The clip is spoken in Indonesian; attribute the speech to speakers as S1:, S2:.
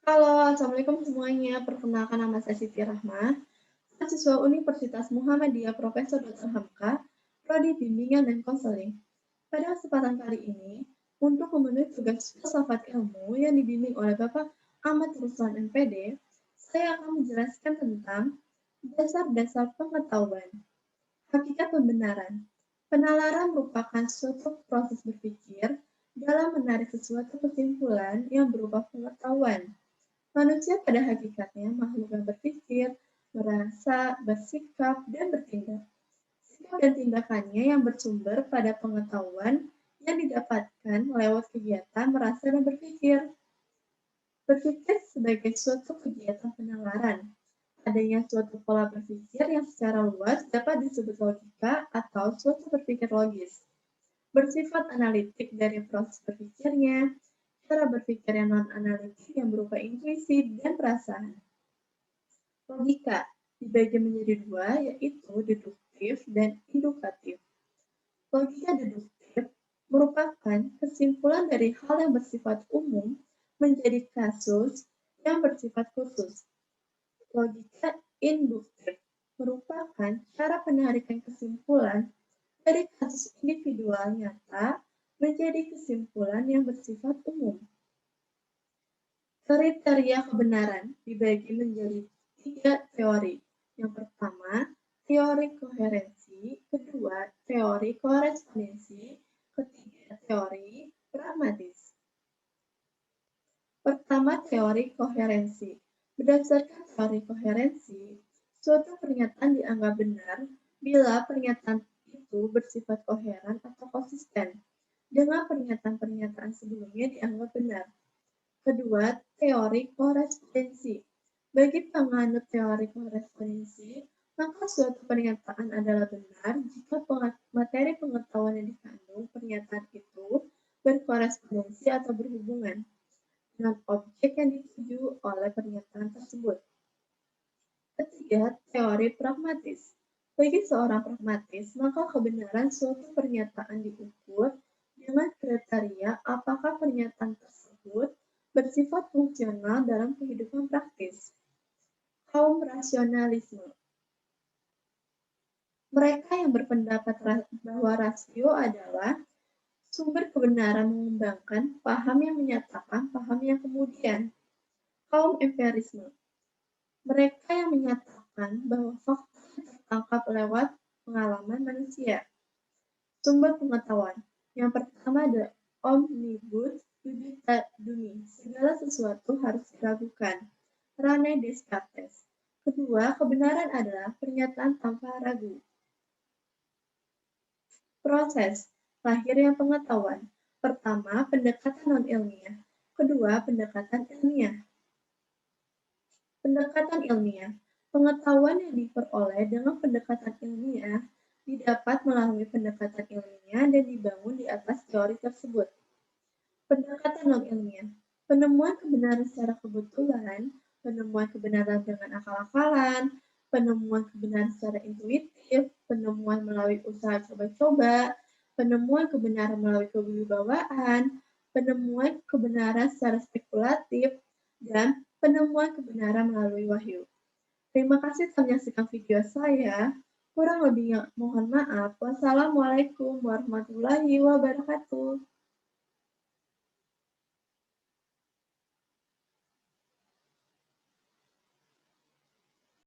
S1: Halo, Assalamualaikum semuanya. Perkenalkan nama saya Siti Rahma, mahasiswa Universitas Muhammadiyah Profesor Dr. Hamka, Prodi Bimbingan dan Konseling. Pada kesempatan kali ini, untuk memenuhi tugas filsafat ilmu yang dibimbing oleh Bapak Ahmad Ruslan MPD, saya akan menjelaskan tentang dasar-dasar pengetahuan. Hakikat pembenaran. Penalaran merupakan suatu proses berpikir dalam menarik sesuatu kesimpulan yang berupa pengetahuan. Manusia pada hakikatnya makhluk yang berpikir, merasa, bersikap, dan bertindak. Sikap dan tindakannya yang bersumber pada pengetahuan yang didapatkan lewat kegiatan merasa dan berpikir. Berpikir sebagai suatu kegiatan penalaran. Adanya suatu pola berpikir yang secara luas dapat disebut logika atau suatu berpikir logis. Bersifat analitik dari proses berpikirnya, cara berpikir yang non-analitik yang berupa intuisi dan perasaan. Logika dibagi menjadi dua, yaitu deduktif dan indukatif. Logika deduktif merupakan kesimpulan dari hal yang bersifat umum menjadi kasus yang bersifat khusus. Logika induktif merupakan cara penarikan kesimpulan dari kasus individual nyata menjadi kesimpulan yang bersifat umum. Kriteria kebenaran dibagi menjadi 3 teori. Yang pertama, teori koherensi, kedua, teori korespondensi, ketiga, teori pragmatis. Pertama, teori koherensi. Berdasarkan teori koherensi, suatu pernyataan dianggap benar bila pernyataan itu bersifat koheren atau konsisten dengan pernyataan-pernyataan sebelumnya dianggap benar. Kedua, teori korespondensi. Bagi penganut teori korespondensi, maka suatu pernyataan adalah benar jika materi pengetahuan yang dikandung pernyataan itu berkorespondensi atau berhubungan dengan objek yang dituju oleh pernyataan tersebut. Ketiga, teori pragmatis. Bagi seorang pragmatis, maka kebenaran suatu pernyataan diukur dengan kriteria apakah pernyataan tersebut bersifat fungsional dalam kehidupan praktis. Kaum rasionalisme. Mereka yang berpendapat bahwa rasio adalah sumber kebenaran mengembangkan paham yang menyatakan paham yang kemudian. Kaum empirisme. Mereka yang menyatakan bahwa fakta tertangkap lewat pengalaman manusia. Sumber pengetahuan. Yang pertama ada omnibus dubitandum, segala sesuatu harus diragukan. Rene Descartes. Kedua, kebenaran adalah pernyataan tanpa ragu. Proses lahirnya pengetahuan. Pertama, pendekatan non-ilmiah. Kedua, pendekatan ilmiah. Pendekatan ilmiah. Pengetahuan yang diperoleh dengan pendekatan ilmiah didapat melalui pendekatan ilmiah dan dibangun di atas teori tersebut. Pendekatan non-ilmiah. Penemuan kebenaran secara kebetulan, penemuan kebenaran dengan akal-akalan, penemuan kebenaran secara intuitif, penemuan melalui usaha coba-coba, penemuan kebenaran melalui kewibawaan, penemuan kebenaran secara spekulatif, dan penemuan kebenaran melalui wahyu. Terima kasih telah menyaksikan video saya. Kurang lebihnya mohon maaf. Wassalamualaikum warahmatullahi wabarakatuh.